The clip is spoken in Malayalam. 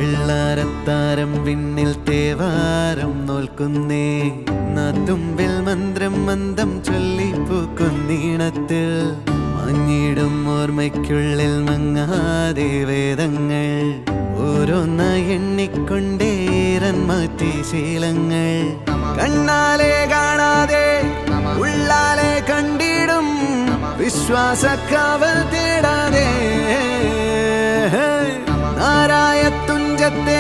വെള്ളാരത്താരം വിണ്ണിൽ തേവാരം നോൽക്കുന്നേ നാത്തുമ്പിൽ മന്ത്രം മന്ദം ചൊല്ലിപ്പൂക്കുന്നീണത്തിൽ മഞ്ഞിടും ഓർമ്മയ്ക്കുള്ളിൽ മങ്ങാതെ വേദങ്ങൾ ഓരോന്നായി എണ്ണിക്കൊണ്ടേരൻ മാറ്റി ശീലങ്ങൾ കണ്ണാലെ കാണാതെ ഉള്ളാലെ കണ്ടിടും വിശ്വാസക്കാവൽ തേടാതെ നാരായ തുഞ്ചത്തെ